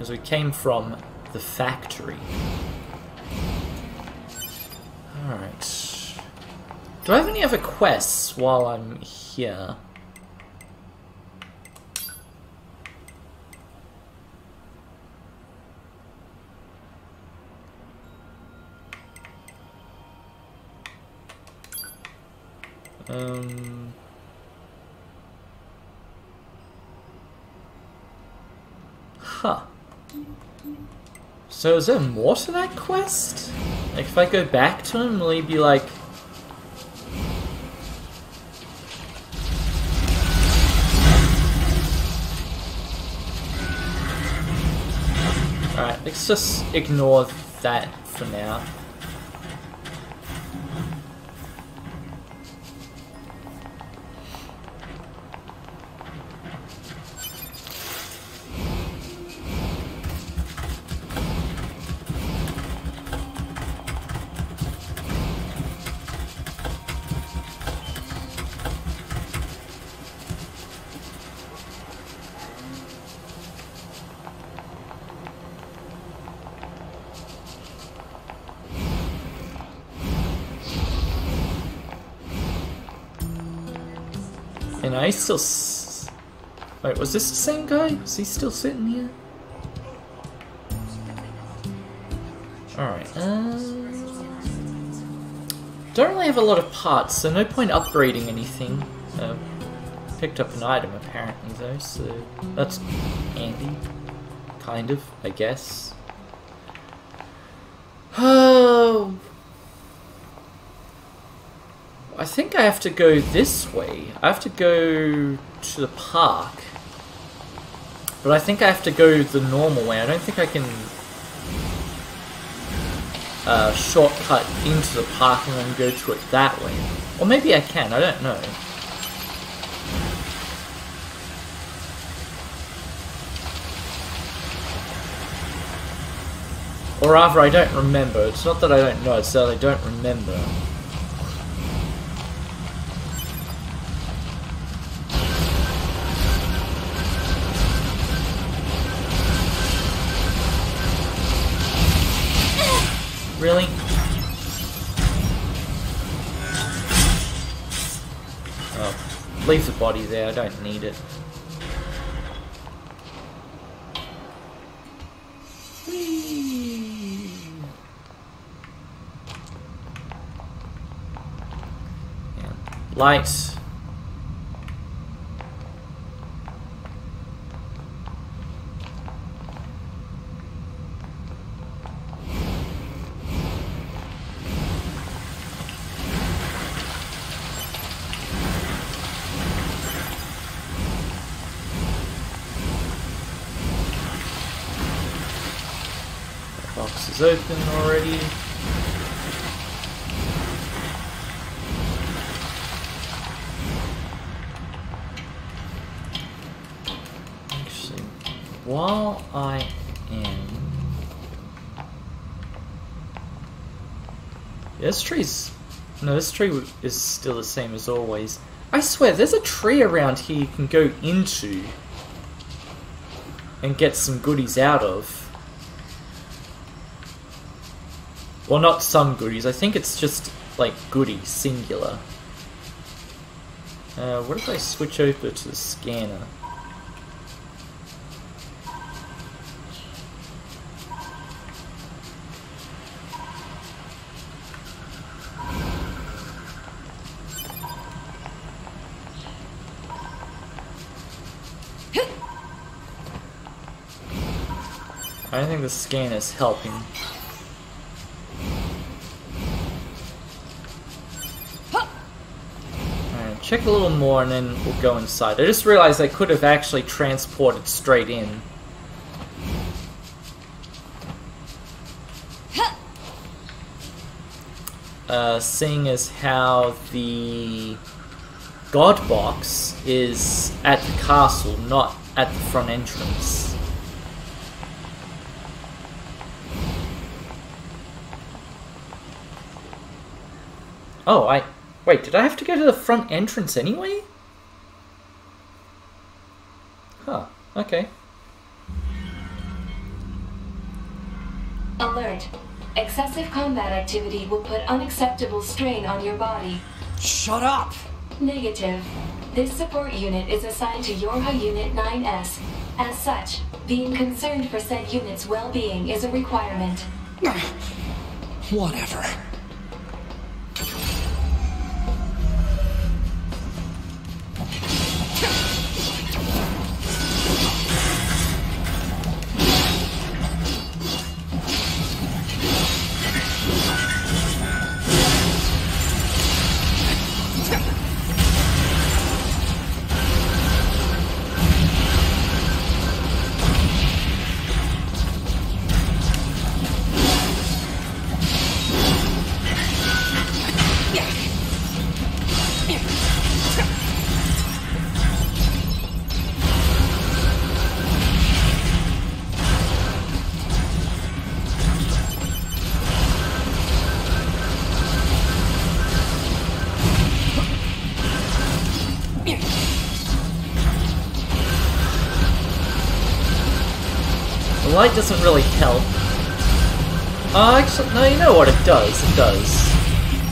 Because we came from the factory. Alright. Do I have any other quests while I'm here? Huh. So is there more to that quest? Like, if I go back to him, will he be like... Alright, let's just ignore that for now. And I still... Wait, was this the same guy? Was he still sitting here? Alright, don't really have a lot of parts, so no point upgrading anything. Picked up an item apparently though, so that's handy. Kind of, I guess. Oh... I think I have to go this way. I have to go to the park. But I think I have to go the normal way. I don't think I can shortcut into the park and then go to it that way. Or maybe I can, I don't know. Or rather, I don't remember. It's not that I don't know, it's that I don't remember. Really? Oh, leave the body there, I don't need it. Whee! Yeah. Light. Box is open already. Actually, while I am... This tree's... No, this tree is still the same as always. I swear, there's a tree around here you can go into and get some goodies out of. Well, not some goodies. I think it's just, like, goodies, singular. What if I switch over to the scanner? I don't think the scanner's helping. Check a little more and then we'll go inside. I just realized I could have actually transported straight in. Seeing as how the God box is at the castle, not at the front entrance. Oh, wait, did I have to go to the front entrance anyway? Huh, okay. Alert. Excessive combat activity will put unacceptable strain on your body. Shut up! Negative. This support unit is assigned to Yorha Unit 9S. As such, being concerned for said unit's well-being is a requirement. Whatever. The light doesn't really help. Actually, no, you know what? It does. It does.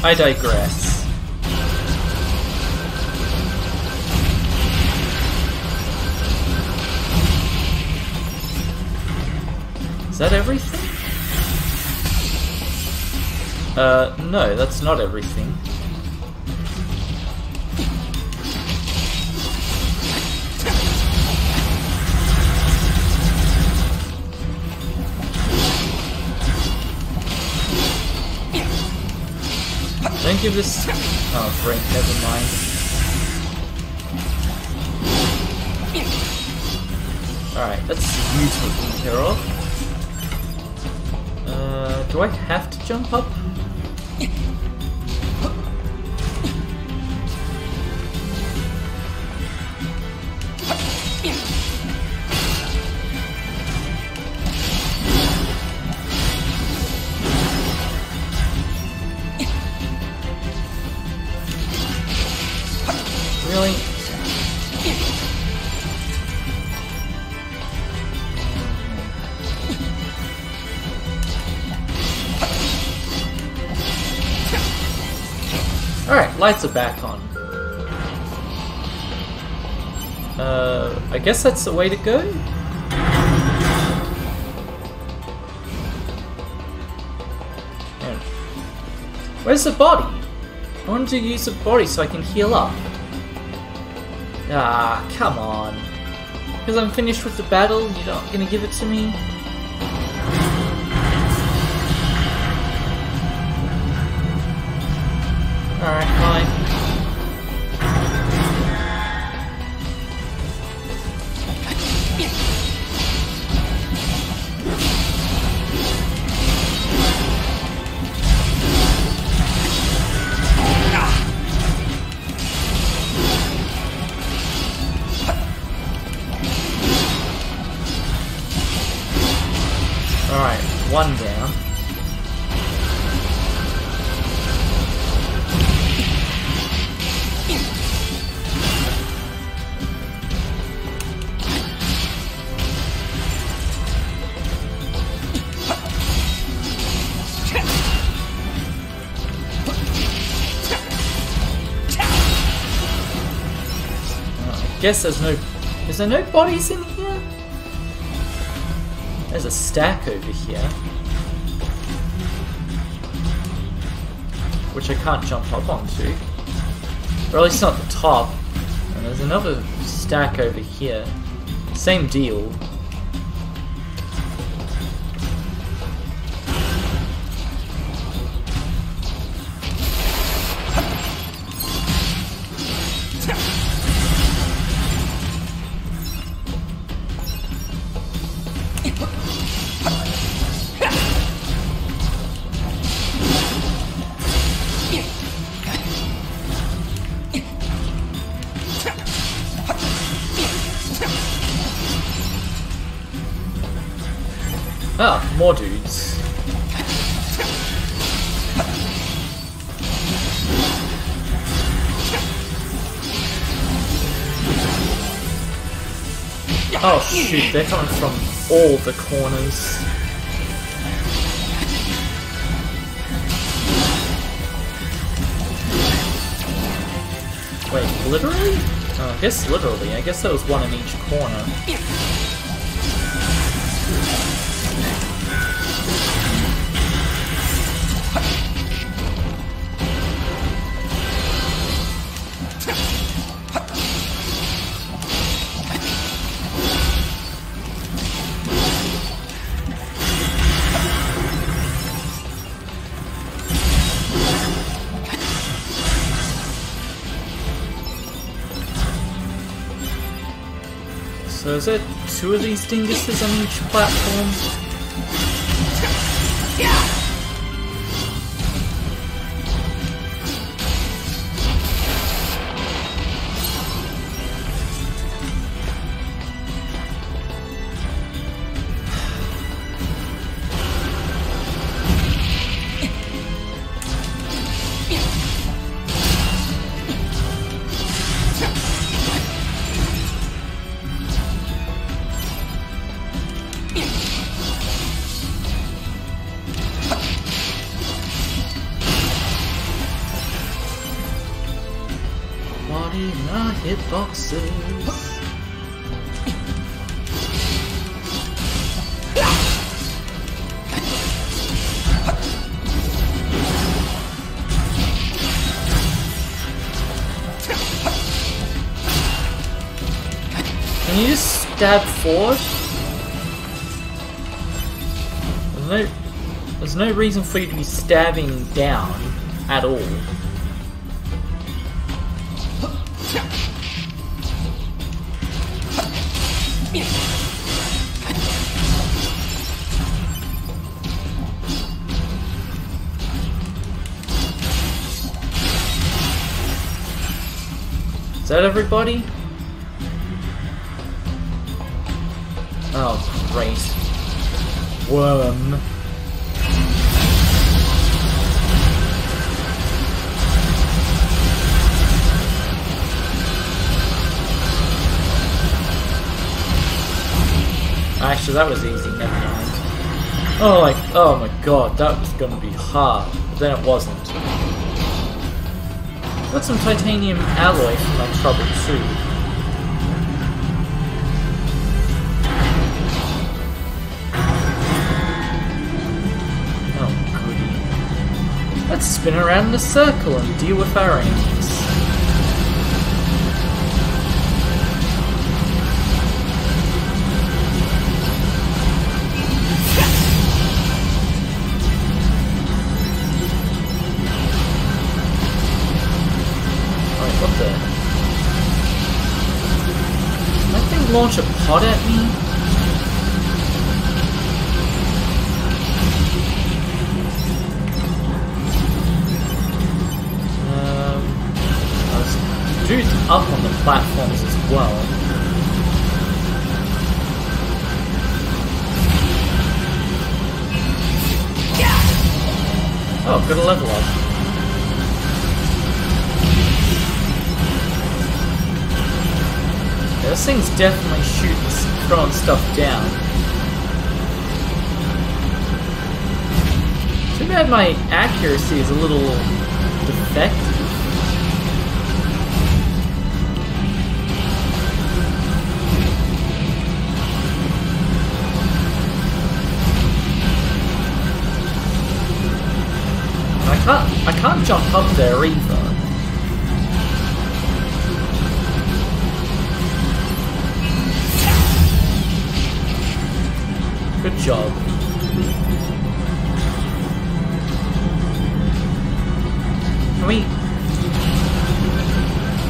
I digress. Is that everything? No, that's not everything. Don't give this... Oh, great, never mind. Alright, that's you taken care of. Do I have to jump up? Really? Alright, lights are back on. I guess that's the way to go? Yeah. Where's the body? I wanted to use the body so I can heal up. Ah, come on. Because I'm finished with the battle, you're not gonna give it to me? Alright, fine. Alright, one down. Guess there's no... Is there no bodies in here? There's a stack over here. Which I can't jump up onto. Or at least not the top. And there's another stack over here. Same deal. Ah, more dudes. Oh shoot, they're coming from all the corners. Wait, literally? Oh, I guess literally. I guess there was one in each corner. So is there 2 of these dinguses on each platform? Hitboxes. Can you just stab forward? There's no reason for you to be stabbing down at all. Is that everybody? Oh, great. Worm. Actually, that was easy, never mind. Oh my god, that was gonna be hard. But then it wasn't. Got some titanium alloy for my trouble too. Oh goody. Let's spin around in a circle and deal with our enemies. What the? Can that thing launch a pod at me? There's dudes up on the platforms as well. Oh, got a level up. Yeah, this thing's definitely throwing stuff down. Too bad my accuracy is a little defective. I can't jump up there either. Good job.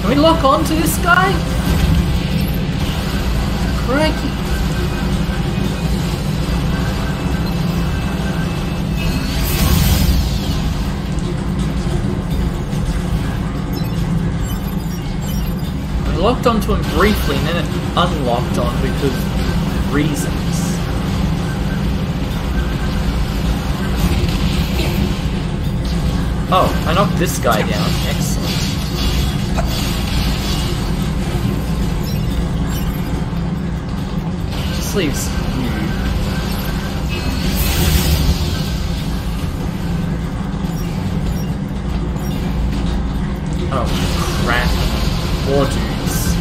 Can we lock on to this guy? Crikey. I locked onto him briefly and then it unlocked on because of reasons. Oh, I knocked this guy down. Excellent. Just leaves you. Oh, crap. More dudes.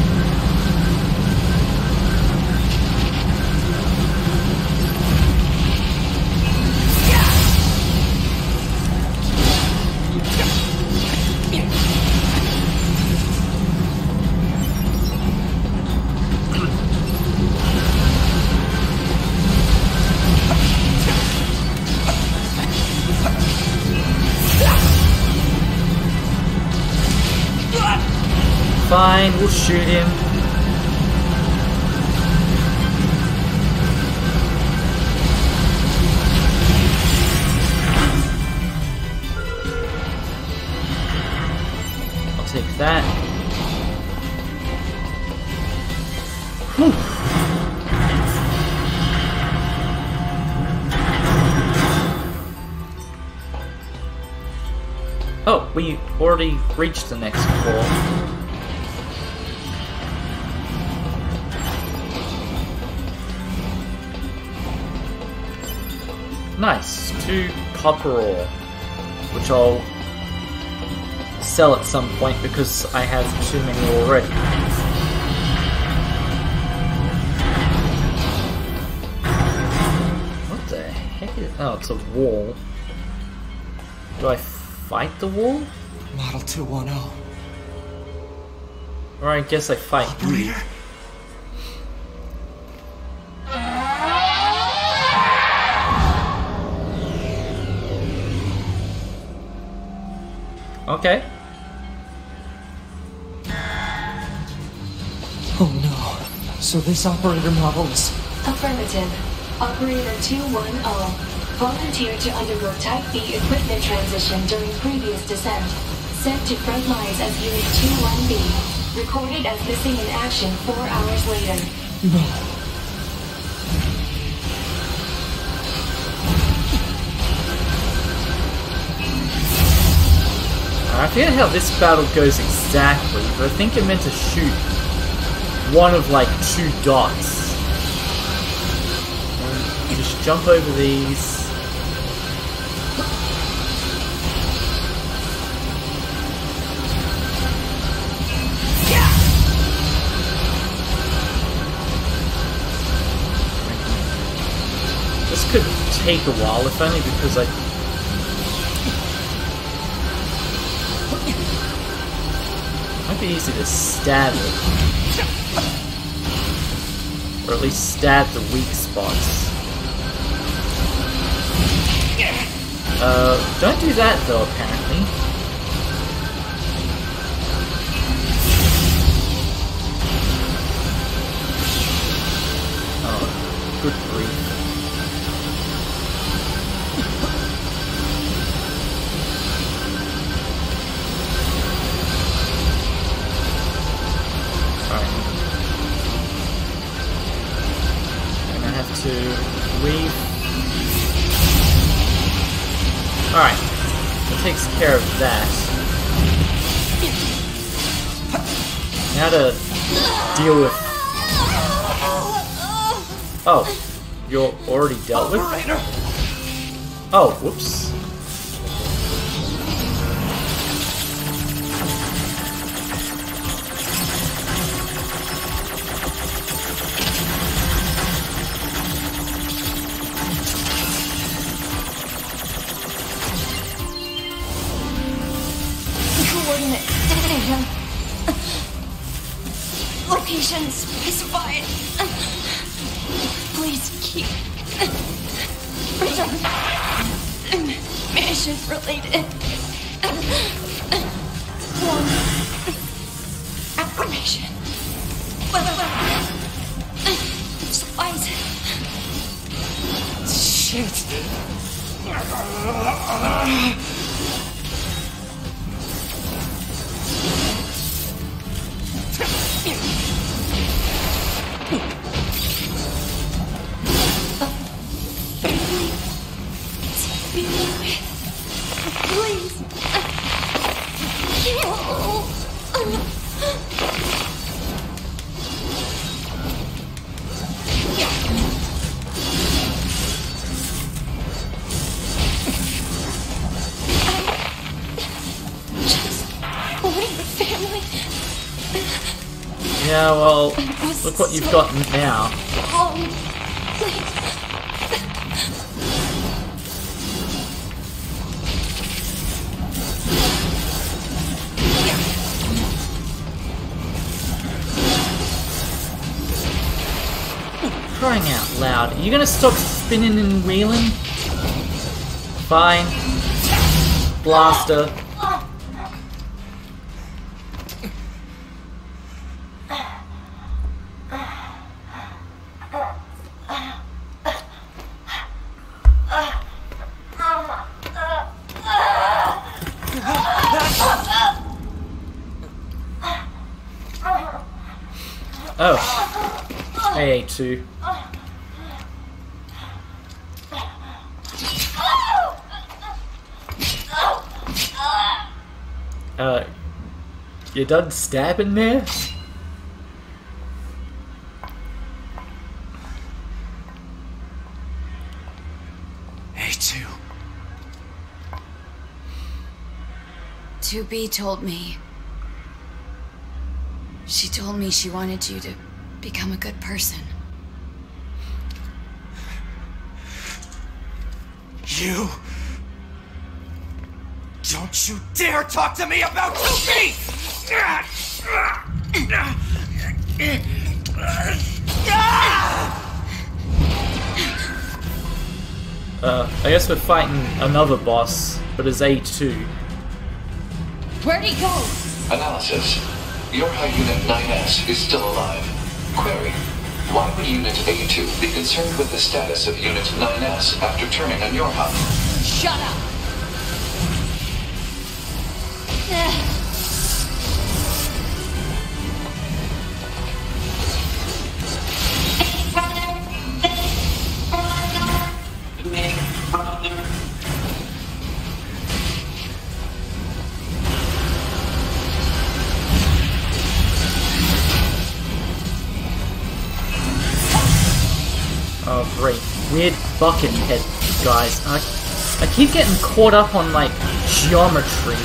Fine, we'll shoot him. I'll take that. Whew. Oh, we already reached the next floor. Nice, 2 copper ore, which I'll sell at some point because I have too many already. What the heck is... Oh, it's a wall. Do I fight the wall? Model 210. Or I guess I fight you. Okay. Oh no. So this operator model is... Affirmative. Operator 210 volunteered to undergo Type B equipment transition during previous descent. Sent to front lines as Unit 21B. Recorded as missing in action 4 hours later. No. I forget how this battle goes exactly, but I think it meant to shoot one of like 2 dots. And just jump over these. This could take a while, if only because might be easy to stab it. Or at least stab the weak spots. Don't do that though, apparently. Oh, good grief. To leave. Alright, that takes care of that. Now to deal with... Oh, you're already dealt with? Oh, whoops. Location specified. Please keep mission related. One affirmation. Supplies. Shit. Please. Just wanting the family. Yeah, well, It was look what you've so got now. long. Crying out loud. Are you gonna stop spinning and wheeling? Fine. Blaster. Oh. AA2. You done stabbing there? A2. 2B told me. She told me she wanted you to become a good person. You... Don't you dare talk to me about 2B! I guess we're fighting another boss, but as A2. Where'd he go? Analysis. Your high unit 9S is still alive. Query. Why would Unit A2 be concerned with the status of Unit 9S after turning on your hub? Shut up! Oh great. Weird bucket head guys. I keep getting caught up on like geometry.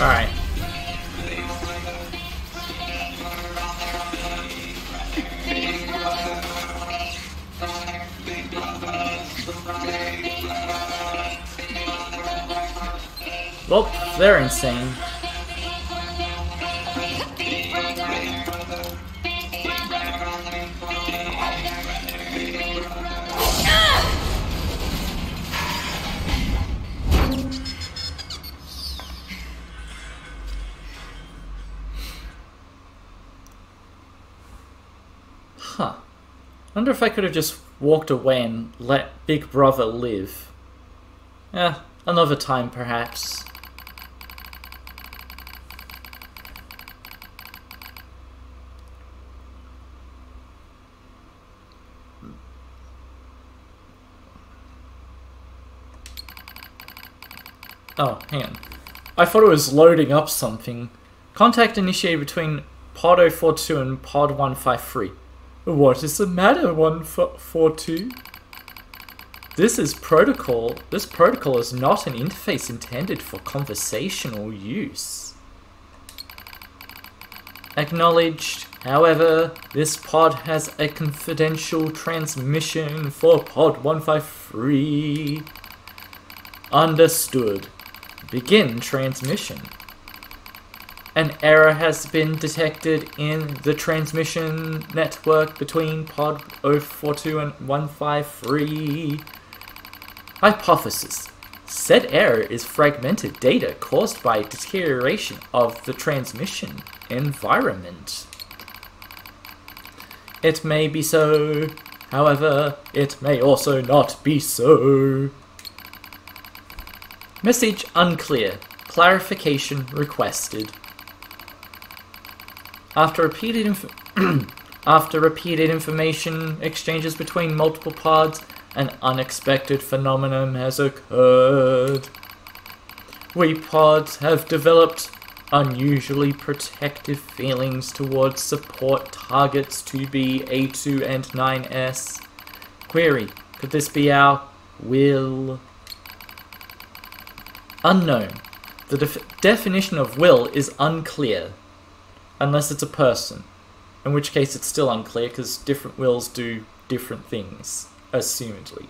Alright. Well, they're insane. Huh. Wonder if I could have just walked away and let Big Brother live. Another time perhaps. Oh, hang on. I thought it was loading up something. Contact initiated between Pod 042 and Pod 153. What is the matter, 142? This protocol is not an interface intended for conversational use. Acknowledged. However, this pod has a confidential transmission for Pod 153. Understood. Begin transmission. An error has been detected in the transmission network between Pod 042 and 153. Hypothesis. Said error is fragmented data caused by deterioration of the transmission environment. It may be so, however, it may also not be so. Message unclear. Clarification requested. After repeated information exchanges between multiple pods, an unexpected phenomenon has occurred. We pods have developed unusually protective feelings towards support targets to be A2 and 9S. Query, could this be our will? Unknown. The definition of will is unclear, unless it's a person, in which case it's still unclear because different wills do different things, assumedly.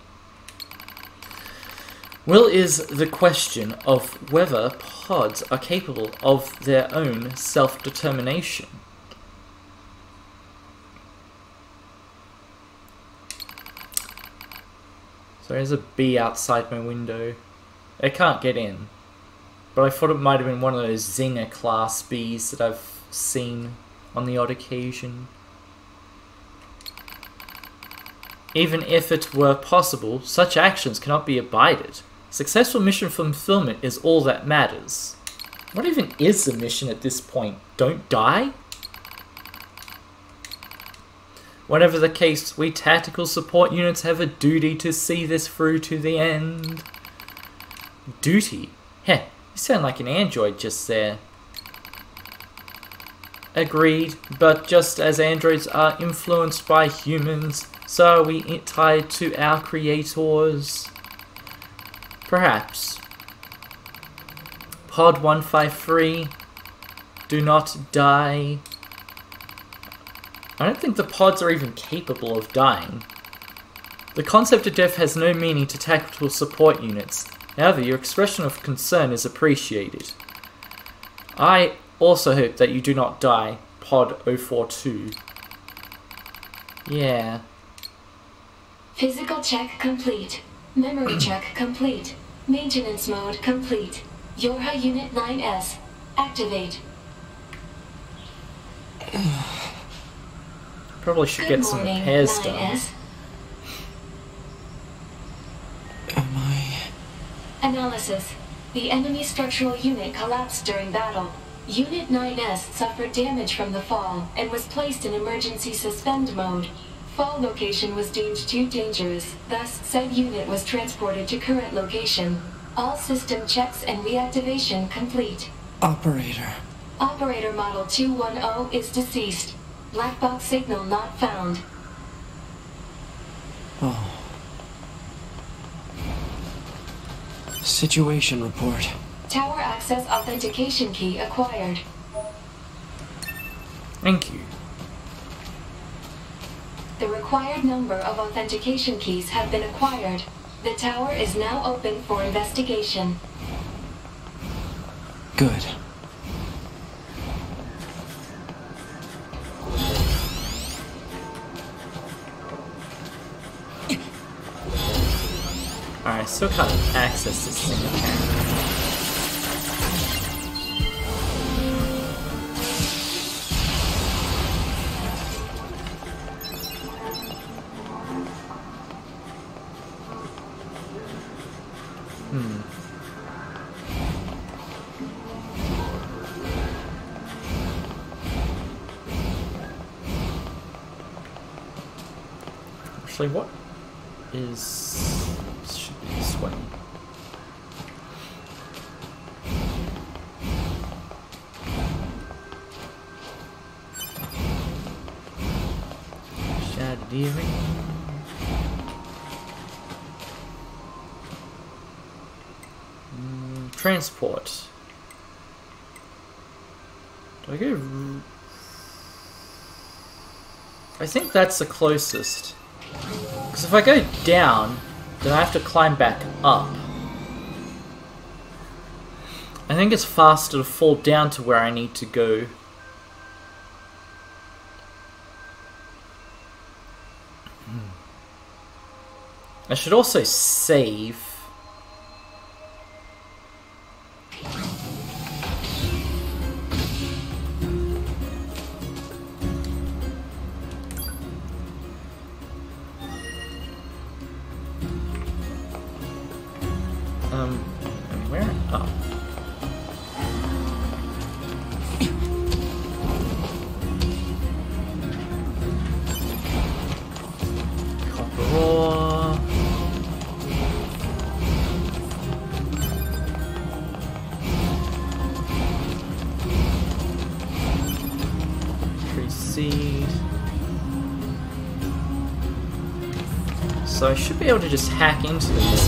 Will is the question of whether pods are capable of their own self-determination. So there's a bee outside my window. It can't get in, but I thought it might have been one of those Zinger class bees that I've seen on the odd occasion. Even if it were possible, such actions cannot be abided. Successful mission fulfillment is all that matters. What even is the mission at this point? Don't die? Whatever the case, we tactical support units have a duty to see this through to the end. Duty? Heh, you sound like an android just there. Agreed, but just as androids are influenced by humans, so are we tied to our creators. Perhaps. Pod 153, do not die. I don't think the pods are even capable of dying. The concept of death has no meaning to tactical support units. However, your expression of concern is appreciated. I also hope that you do not die, Pod 042. Yeah. Physical check complete. Memory check complete. Maintenance mode complete. Yorha Unit 9S. Activate. Probably should get some repairs done. 9S. Am I... Analysis. The enemy structural unit collapsed during battle. Unit 9S suffered damage from the fall and was placed in emergency suspend mode. Fall location was deemed too dangerous, thus said unit was transported to current location. All system checks and reactivation complete. Operator. Operator Model 210 is deceased. Black box signal not found. Oh. Situation report. Tower access authentication key acquired. Thank you. The required number of authentication keys have been acquired. The tower is now open for investigation. Good. Alright, I still can't access this thing apparently. Actually, what is... should be this way. Shadowing. Transport. Do I go... I think that's the closest. Because if I go down, then I have to climb back up. I think it's faster to fall down to where I need to go. I should also save. Where? Oh. Copper ore. so I should be able to just hack into this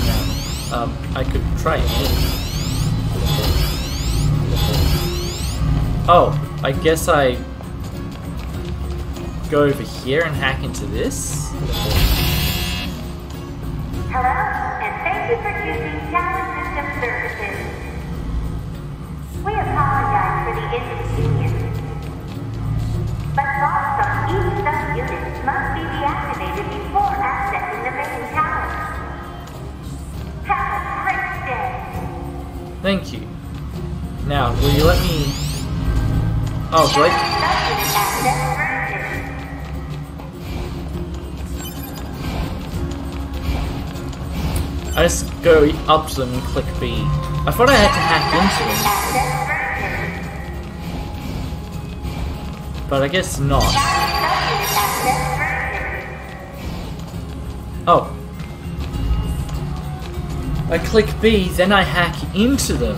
now. I could try it. Oh, I guess I go over here and hack into this. Hello, and thank you for choosing Tower System Services. We apologize for the inconvenience, but locks on each subunit must be deactivated before accessing the main tower. Have a great day. Thank you. Now, will you let me... Oh, do I... I just go up to them and click B. I thought I had to hack into them. But I guess not. Oh. I click B, then I hack into them.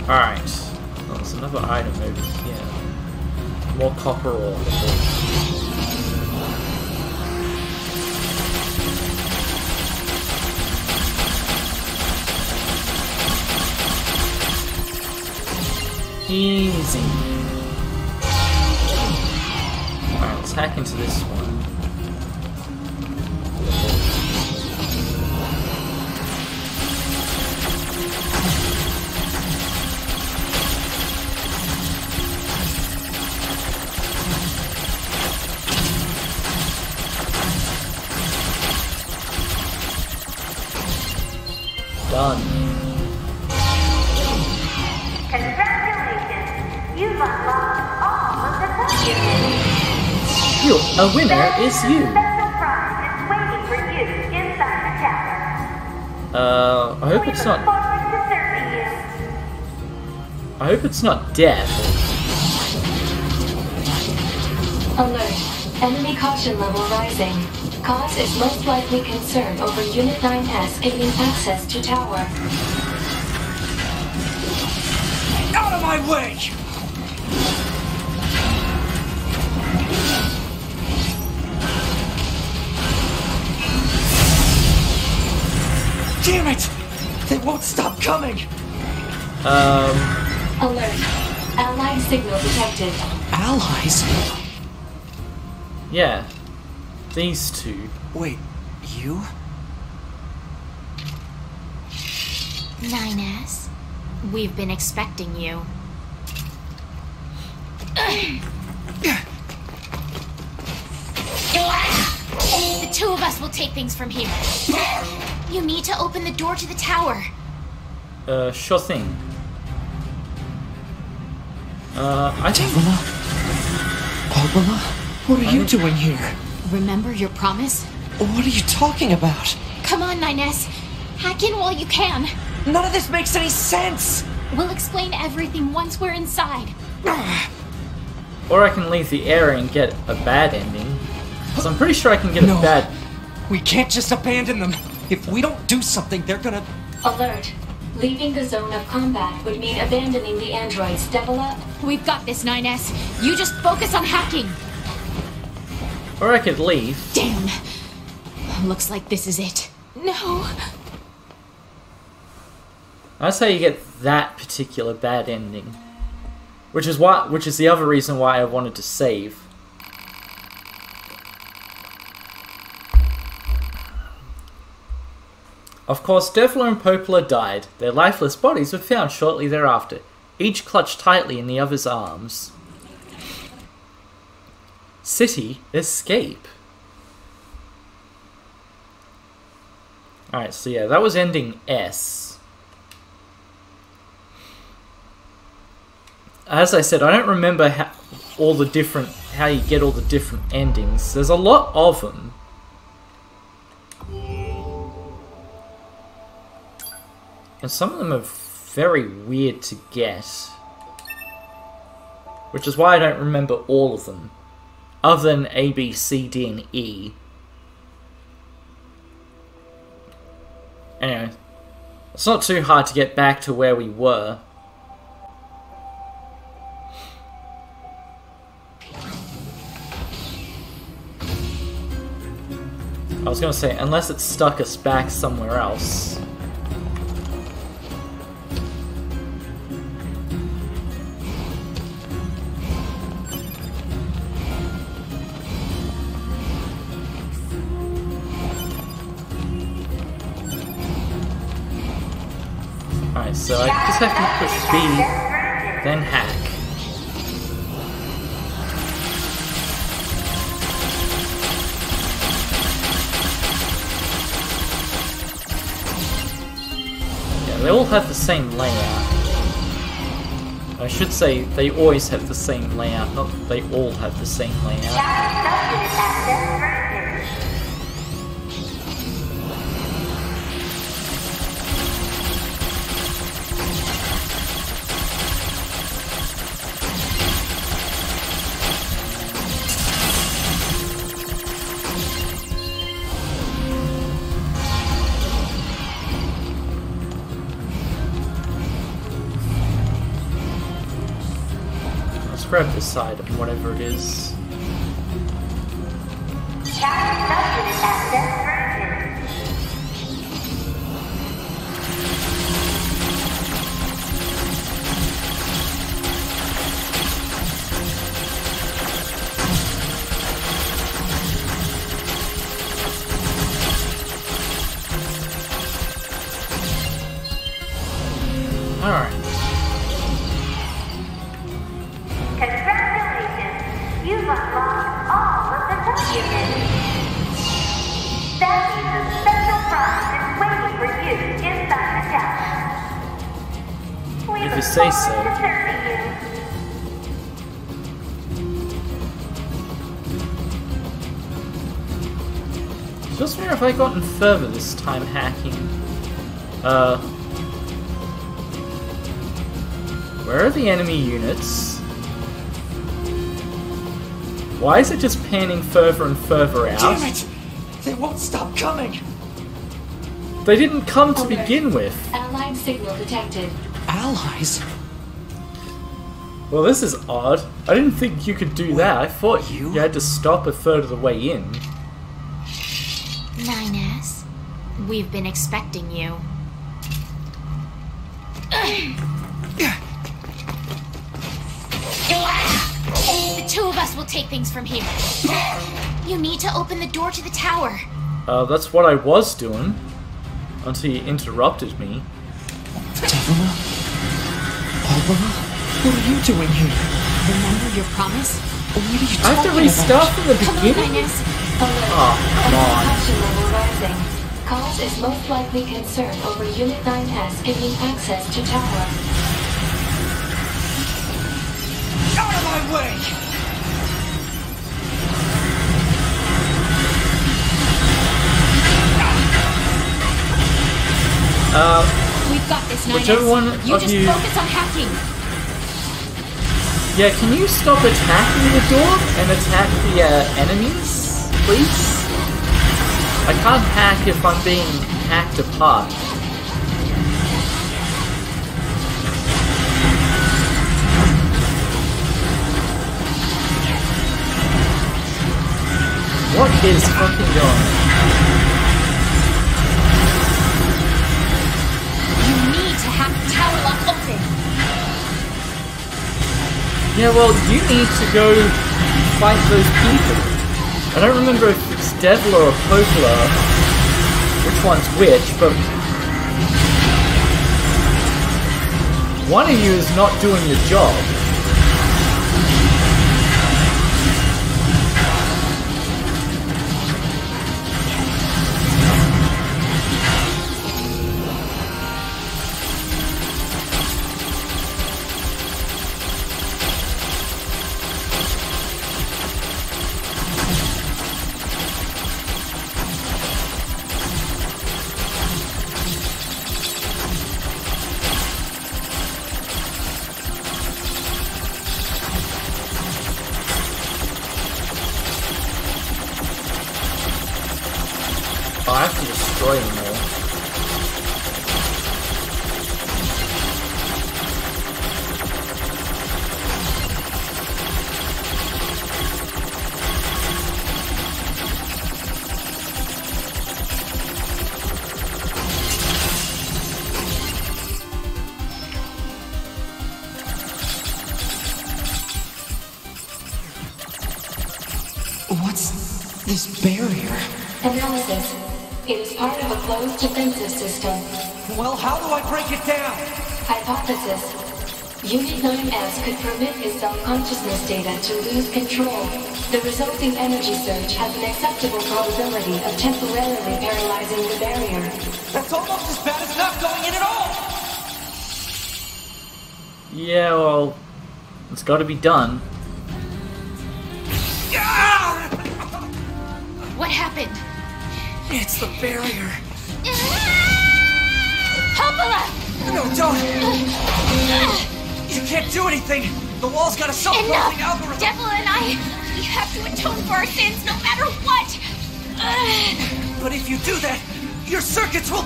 Alright, well, there's another item over here. More copper ore. Easy. Alright, let's hack into this one. Done. Congratulations! You've unlocked all of the subunits. You, a winner is you. Special prize is waiting for you inside the tower. I hope We it's look not. forward to serving you. I hope it's not death. Alert. Enemy caution level rising. Cause is most likely concern over Unit 9S gaining access to tower. Out of my way! Damn it! They won't stop coming! Alert. Allied signal detected. Allies? Yeah. These two. Wait, you? 9S, we've been expecting you. The two of us will take things from here. You need to open the door to the tower. Sure thing. I think... Obama? What are you doing here? Remember your promise? What are you talking about? Come on, 9S. Hack in while you can. None of this makes any sense! We'll explain everything once we're inside. Or I can leave the area and get a bad ending. So I'm pretty sure I can get No. a bad... We can't just abandon them. If we don't do something, they're gonna... Alert. Leaving the zone of combat would mean abandoning the androids. Double up. We've got this, 9S. You just focus on hacking. Or I could leave. Damn. Looks like this is it. No. That's how you get that particular bad ending. Which is the other reason why I wanted to save. Of course, Devler and Popola died. Their lifeless bodies were found shortly thereafter, each clutched tightly in the other's arms. City escape. Alright, so yeah, that was ending S. As I said, I don't remember how you get all the different endings. There's a lot of them. And some of them are very weird to get. Which is why I don't remember all of them. Other than A, B, C, D, and E. Anyway. It's not too hard to get back to where we were. I was gonna say, unless it stuck us back somewhere else. Alright, so I just have to push B, then hack. They all have the same layout. I should say they always have the same layout, not that they all have the same layout. Grab this side of whatever it is. Alright. You've unlocked all of the documents. That means a special prize is waiting for you inside the tower. We If you look say forward so. to serving you. Just wonder if I gotten further this time hacking. Where are the enemy units? Why is it just panning further and further out? Damn it! They won't stop coming! They didn't come to begin with. Allied signal detected. Allies? Well, this is odd. I didn't think you could do that. I thought you? you had to stop a third of the way in. 9S, we've been expecting you. The two of us will take things from here. You need to open the door to the tower. That's what I was doing. Until you interrupted me. Devil? Barbara? What are you doing here? Remember your promise? What are you I have to talking restart about? from the Come on, beginning? 9S. Alert. Oh, come on. Oxygen level rising. Cause is most likely concern over Unit 9S gaining access to tower. Out of my way! We've got this, 9S. Whichever one you of just you- focus on hacking. Yeah, can you stop attacking the door and attack the enemies, please? I can't hack if I'm being hacked apart. What is fucking going on? You need to have the tower lock open. Yeah, well, you need to go fight those people. I don't remember if it's Devil or Popola, which one's which, but one of you is not doing your job. Oh, I have to destroy them all. What's this barrier? Analysis. It is part of a closed defensive system. Well, how do I break it down? Hypothesis. Unit 9S could permit his self-consciousness data to lose control. The resulting energy surge has an acceptable probability of temporarily paralyzing the barrier. That's almost as bad as not going in at all! Yeah, well, it's got to be done. What happened? It's the barrier. Popola! No, don't! You can't do anything! The wall's got a self-closing Enough! algorithm! Devil and I, we have to atone for our sins no matter what! But if you do that, your circuits will...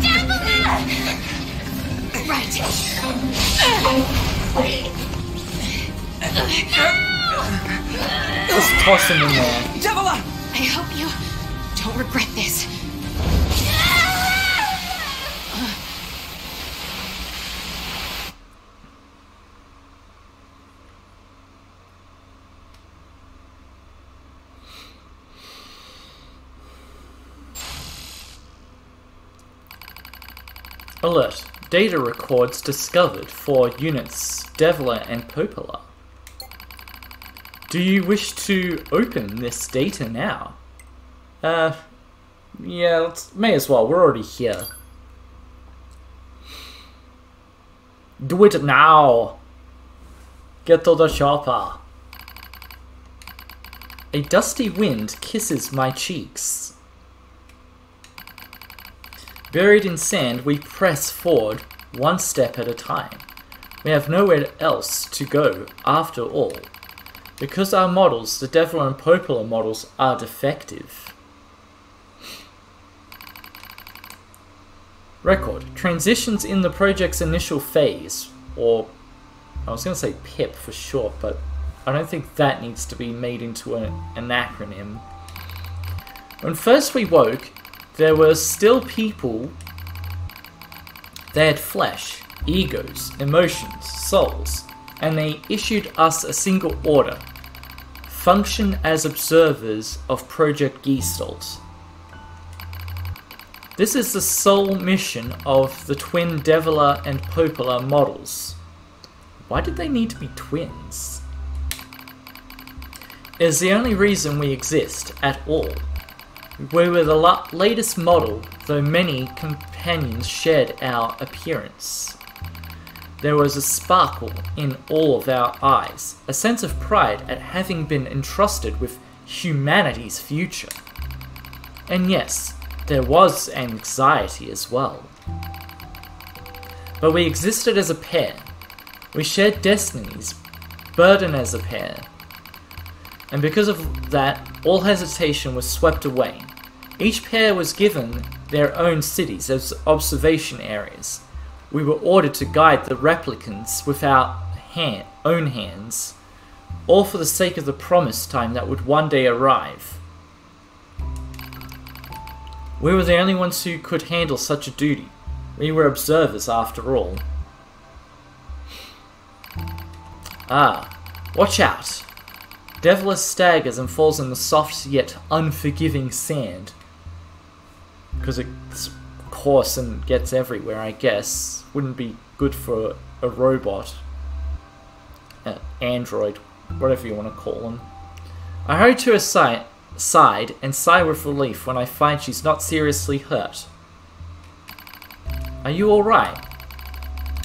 Devil! Right. Just toss him in there. Devila! I hope you don't regret this. Alert. Data records discovered for units Devila and Popola. Do you wish to open this data now? Yeah, may as well. We're already here. Do it now! Get to the chopper. A dusty wind kisses my cheeks. Buried in sand, we press forward, one step at a time. We have nowhere else to go, after all. Because our models, the Devil and Popola models, are defective. Record. Transitions in the project's initial phase, or I was going to say PIP for short, but I don't think that needs to be made into an acronym. When first we woke, there were still people. They had flesh, egos, emotions, souls, and they issued us a single order. Function as observers of Project Gestalt. This is the sole mission of the twin Devila and Popola models. Why did they need to be twins? It is the only reason we exist at all. We were the latest model, though many companions shared our appearance. There was a sparkle in all of our eyes, a sense of pride at having been entrusted with humanity's future. And yes, there was anxiety as well. But we existed as a pair. We shared destinies, burdened as a pair. And because of that, all hesitation was swept away. Each pair was given their own cities as observation areas. We were ordered to guide the replicants with our own hands, all for the sake of the promised time that would one day arrive. We were the only ones who could handle such a duty. We were observers after all. Ah, watch out! Devila staggers and falls in the soft yet unforgiving sand. Because it's coarse and gets everywhere, I guess. Wouldn't be good for a robot. Android, whatever you want to call them. I hurry to her side and sigh with relief when I find she's not seriously hurt. Are you alright?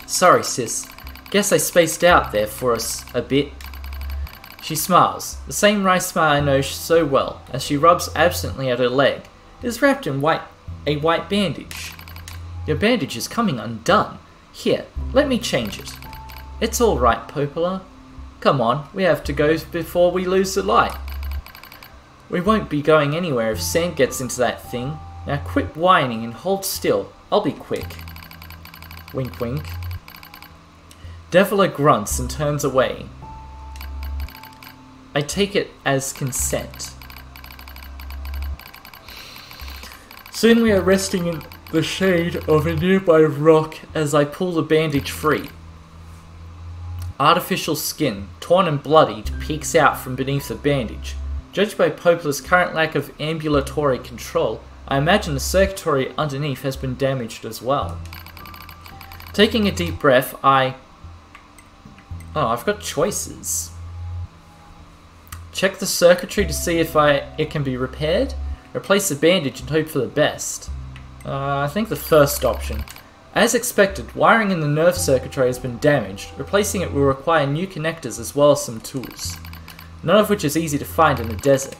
Sorry, sis. Guess I spaced out there for us a bit. She smiles, the same wry smile I know so well, as she rubs absently at her leg. It is wrapped in a white bandage. Your bandage is coming undone. Here, let me change it. It's all right, Popola. Come on, we have to go before we lose the light. We won't be going anywhere if sand gets into that thing. Now quit whining and hold still. I'll be quick. Wink wink. Devila grunts and turns away. I take it as consent. Soon we are resting in the shade of a nearby rock as I pull the bandage free. Artificial skin, torn and bloodied, peeks out from beneath the bandage. Judged by Poplar's current lack of ambulatory control, I imagine the circuitry underneath has been damaged as well. Taking a deep breath, Oh, I've got choices. Check the circuitry to see if it can be repaired. Replace the bandage and hope for the best. I think the first option. As expected, wiring in the nerve circuitry has been damaged. Replacing it will require new connectors as well as some tools. None of which is easy to find in the desert.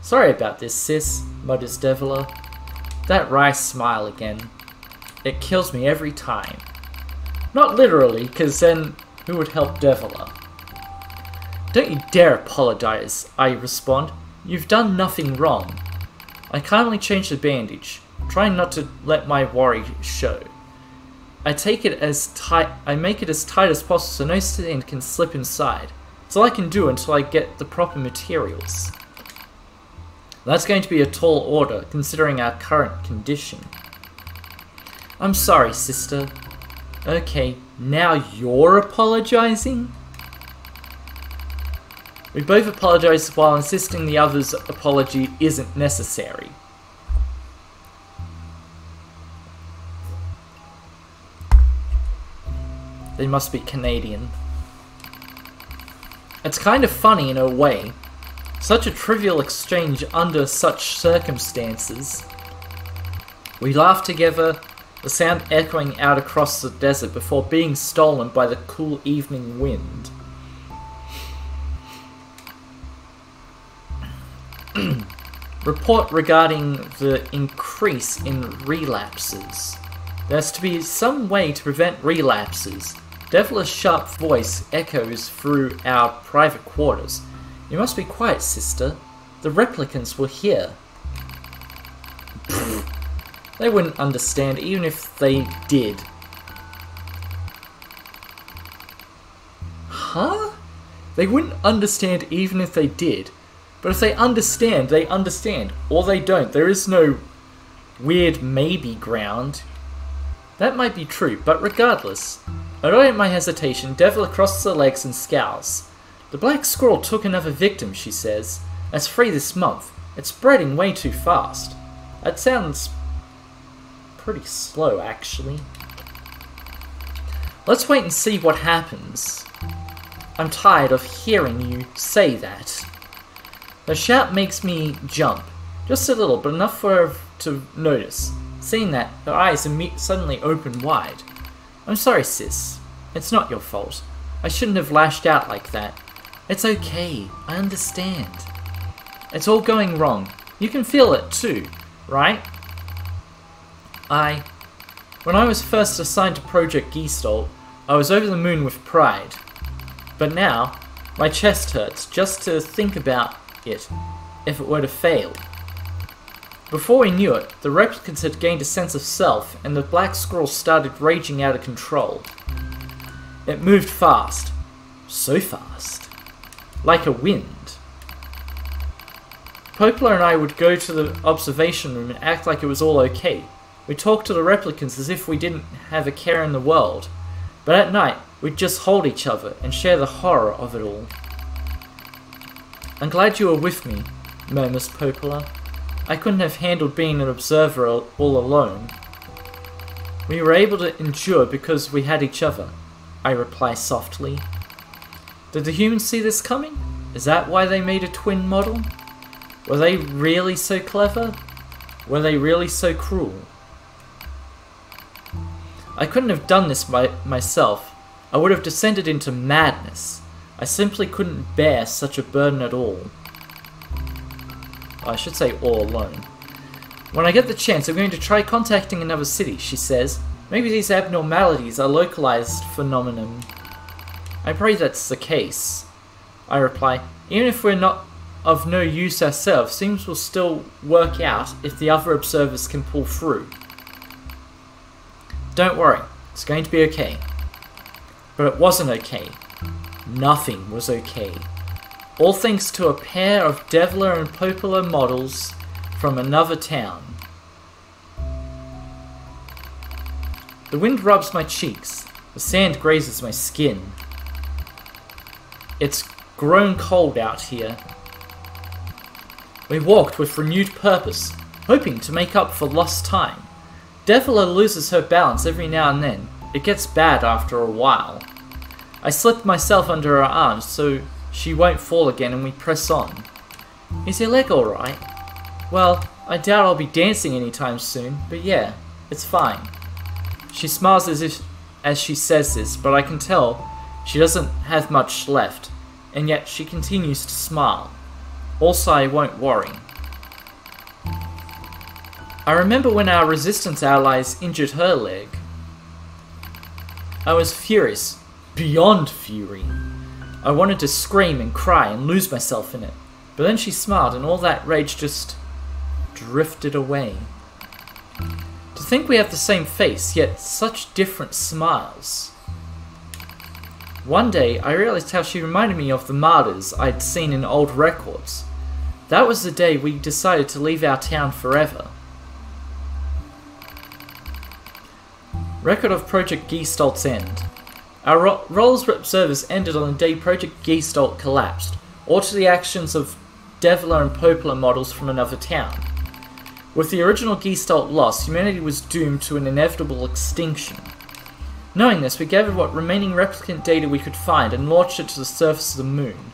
Sorry about this, sis, mutters Devila. That wry smile again. It kills me every time. Not literally, because then who would help Devila? Don't you dare apologize, I respond. You've done nothing wrong. I calmly change the bandage, trying not to let my worry show. I make it as tight as possible so no sand can slip inside. It's all I can do until I get the proper materials. That's going to be a tall order, considering our current condition. I'm sorry, sister. Okay, now you're apologizing? We both apologize while insisting the other's apology isn't necessary. They must be Canadian. It's kind of funny in a way. Such a trivial exchange under such circumstances. We laugh together, the sound echoing out across the desert before being stolen by the cool evening wind. Report regarding the increase in relapses. There's to be some way to prevent relapses. Devila's sharp voice echoes through our private quarters. You must be quiet, sister. The replicants will hear. They wouldn't understand even if they did. Huh? They wouldn't understand even if they did. But if they understand, they understand. Or they don't. There is no weird maybe ground. That might be true, but regardless. Annoyed my hesitation, Devila crosses her legs and scowls. The black squirrel took another victim, she says. That's 3 this month. It's spreading way too fast. That sounds pretty slow, actually. Let's wait and see what happens. I'm tired of hearing you say that. The shout makes me jump. Just a little, but enough for her to notice. Seeing that, her eyes suddenly open wide. I'm sorry, sis. It's not your fault. I shouldn't have lashed out like that. It's okay. I understand. It's all going wrong. You can feel it too, right? When I was first assigned to Project Gestalt, I was over the moon with pride. But now, my chest hurts just to think about it, if it were to fail. Before we knew it, the replicants had gained a sense of self, and the black squirrel started raging out of control. It moved fast. So fast. Like a wind. Poplar and I would go to the observation room and act like it was all okay. We talked to the replicants as if we didn't have a care in the world. But at night, we'd just hold each other and share the horror of it all. I'm glad you were with me, murmurs Poplar. I couldn't have handled being an observer all alone. We were able to endure because we had each other, I reply softly. Did the humans see this coming? Is that why they made a twin model? Were they really so clever? Were they really so cruel? I couldn't have done this by myself. I would have descended into madness. I simply couldn't bear such a burden at all. I should say all alone. When I get the chance, I'm going to try contacting another city, she says. Maybe these abnormalities are localized phenomenon. I pray that's the case. I reply, even if we're not of no use ourselves, things will still work out if the other observers can pull through. Don't worry, it's going to be okay. But it wasn't okay. Nothing was okay. All thanks to a pair of Deviler and Popola models from another town. The wind rubs my cheeks. The sand grazes my skin. It's grown cold out here. We walked with renewed purpose, hoping to make up for lost time. Deviler loses her balance every now and then. It gets bad after a while. I slipped myself under her arms so she won't fall again and we press on. Is your leg alright? Well, I doubt I'll be dancing anytime soon, but yeah, it's fine. She smiles as she says this, but I can tell she doesn't have much left, and yet she continues to smile. Also, I won't worry. I remember when our resistance allies injured her leg. I was furious, beyond fury. I wanted to scream and cry and lose myself in it, but then she smiled and all that rage just drifted away. To think we have the same face, yet such different smiles. One day, I realized how she reminded me of the martyrs I'd seen in old records. That was the day we decided to leave our town forever. Record of Project Gestolt's end. Our role as observers ended on the day Project Gestolt collapsed, or to the actions of Deviler and Popola models from another town. With the original Gestolt lost, humanity was doomed to an inevitable extinction. Knowing this, we gathered what remaining replicant data we could find and launched it to the surface of the moon.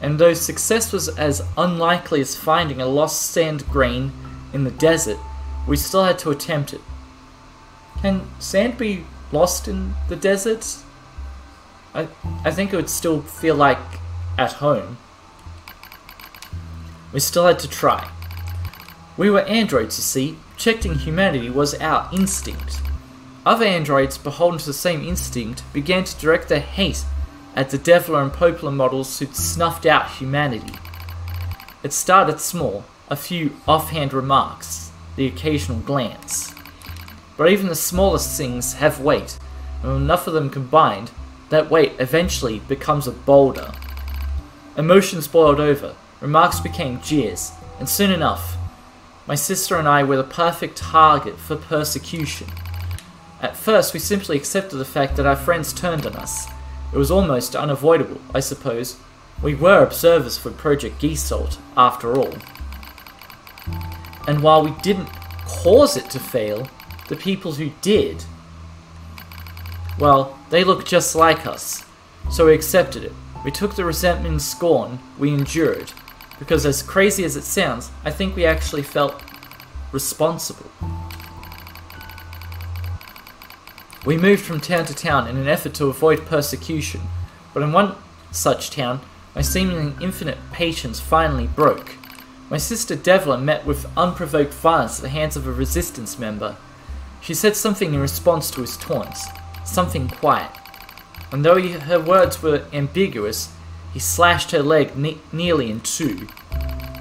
And though success was as unlikely as finding a lost sand grain in the desert, we still had to attempt it. Can sand be lost in the desert? I think it would still feel like at home. We still had to try. We were androids, you see. Protecting humanity was our instinct. Other androids, beholden to the same instinct, began to direct their hate at the Deviler and Popola models who'd snuffed out humanity. It started small, a few offhand remarks, the occasional glance. But even the smallest things have weight, and when enough of them combined, that weight eventually becomes a boulder. Emotions boiled over, remarks became jeers, and soon enough, my sister and I were the perfect target for persecution. At first, we simply accepted the fact that our friends turned on us. It was almost unavoidable, I suppose. We were observers for Project Gestolt, after all. And while we didn't cause it to fail, the people who did, well, they looked just like us. So we accepted it. We took the resentment and scorn we endured, because as crazy as it sounds, I think we actually felt responsible. We moved from town to town in an effort to avoid persecution, but in one such town, my seemingly infinite patience finally broke. My sister Deviler met with unprovoked violence at the hands of a resistance member. She said something in response to his taunts, something quiet. And though her words were ambiguous, he slashed her leg nearly in two.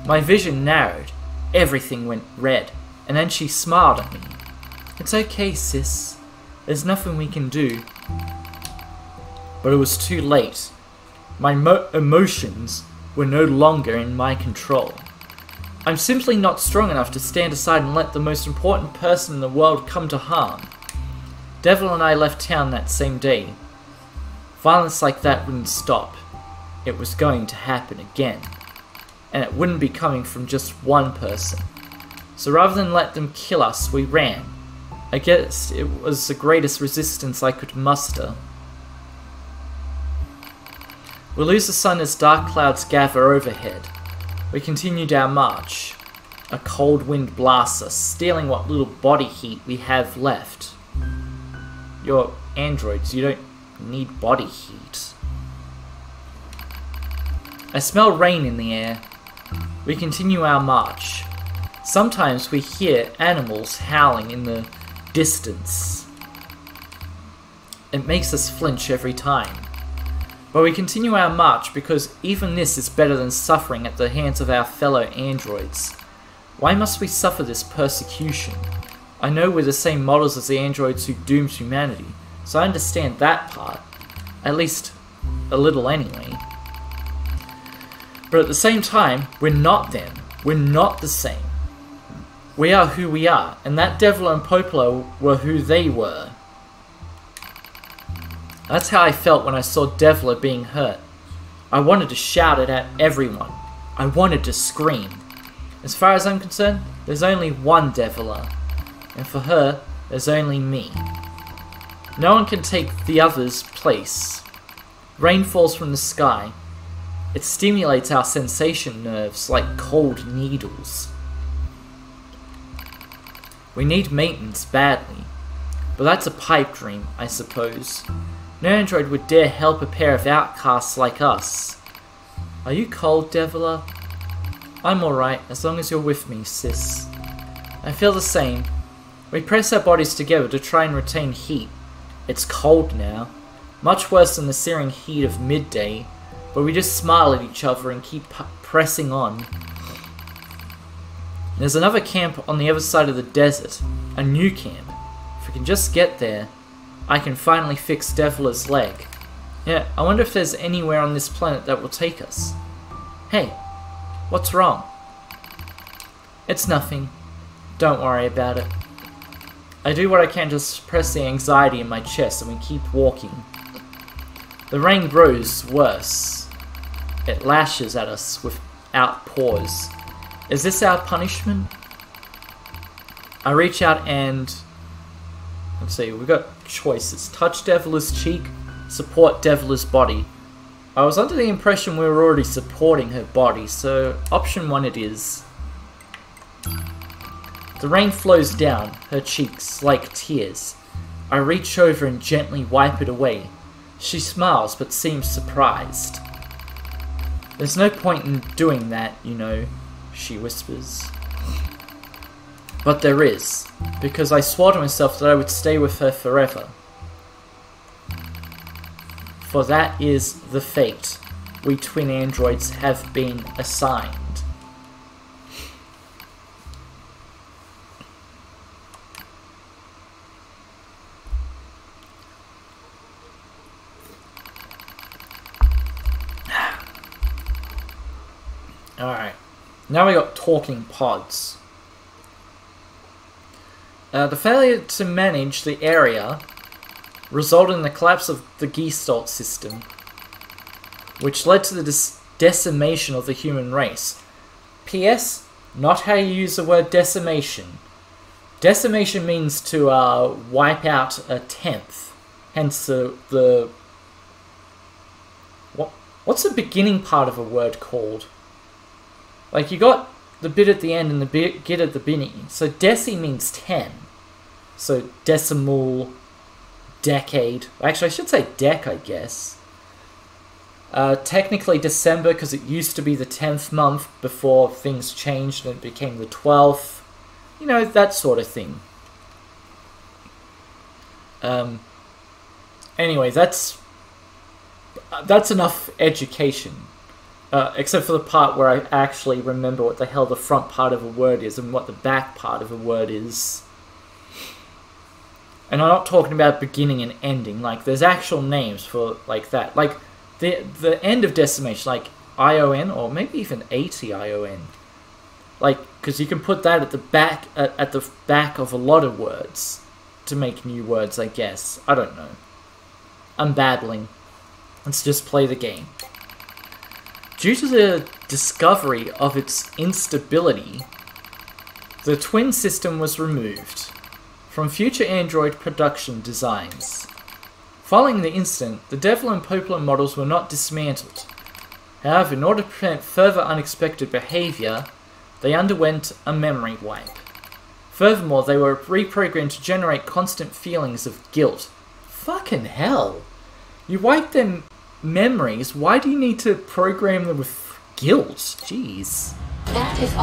My vision narrowed, everything went red, and then she smiled at me. "It's okay, sis. There's nothing we can do." But it was too late. My emotions were no longer in my control. I'm simply not strong enough to stand aside and let the most important person in the world come to harm. Devil and I left town that same day. Violence like that wouldn't stop. It was going to happen again. And it wouldn't be coming from just one person. So rather than let them kill us, we ran. I guess it was the greatest resistance I could muster. We lose the sun as dark clouds gather overhead. We continued our march. A cold wind blasts us, stealing what little body heat we have left. You're androids, you don't need body heat. I smell rain in the air. We continue our march. Sometimes we hear animals howling in the distance. It makes us flinch every time. But we continue our march because even this is better than suffering at the hands of our fellow androids. Why must we suffer this persecution? I know we're the same models as the androids who doomed humanity, so I understand that part. At least, a little anyway. But at the same time, we're not them. We're not the same. We are who we are, and that Devil and Popolo were who they were. That's how I felt when I saw Devler being hurt. I wanted to shout it at everyone. I wanted to scream. As far as I'm concerned, there's only one Deviler, and for her, there's only me. No one can take the other's place. Rain falls from the sky. It stimulates our sensation nerves like cold needles. We need maintenance badly, but that's a pipe dream, I suppose. No android would dare help a pair of outcasts like us. Are you cold, Deviler? I'm alright, as long as you're with me, sis. I feel the same. We press our bodies together to try and retain heat. It's cold now. Much worse than the searing heat of midday, but we just smile at each other and keep pressing on. There's another camp on the other side of the desert. A new camp. If we can just get there, I can finally fix Deviler's leg. Yeah, I wonder if there's anywhere on this planet that will take us. Hey, what's wrong? It's nothing. Don't worry about it. I do what I can to suppress the anxiety in my chest and we keep walking. The rain grows worse. It lashes at us without pause. Is this our punishment? I reach out and... let's see, we've got choices. Touch Deviler's cheek, support Deviler's body. I was under the impression we were already supporting her body, so option 1 it is. The rain flows down her cheeks like tears. I reach over and gently wipe it away. She smiles but seems surprised. There's no point in doing that, you know, she whispers. But there is, because I swore to myself that I would stay with her forever. For that is the fate we twin androids have been assigned. Alright, now we got talking pods. The failure to manage the area resulted in the collapse of the Gestalt system, which led to the decimation of the human race. P.S. Not how you use the word decimation. Decimation means to wipe out a tenth. Hence the what's the beginning part of a word called? Like, you got the bit at the end and the bit at the beginning. So deci means 10. So decimal, decade. Actually, I should say dec, I guess. Technically December, because it used to be the 10th month before things changed and it became the 12th. You know, that sort of thing. Anyway, that's enough education. Except for the part where I actually remember what the hell the front part of a word is and what the back part of a word is. And I'm not talking about beginning and ending. Like, there's actual names for, like, that. Like, the end of decimation, like ION, or maybe even ATION. Like, because you can put that at the back of a lot of words to make new words, I guess. I don't know. I'm babbling. Let's just play the game. Due to the discovery of its instability, the twin system was removed from future Android production designs. Following the incident, the Devil and Poplar models were not dismantled. However, in order to prevent further unexpected behavior, they underwent a memory wipe. Furthermore, they were reprogrammed to generate constant feelings of guilt. Fucking hell! You wipe them memories, why do you need to program them with guilt? Jeez. That is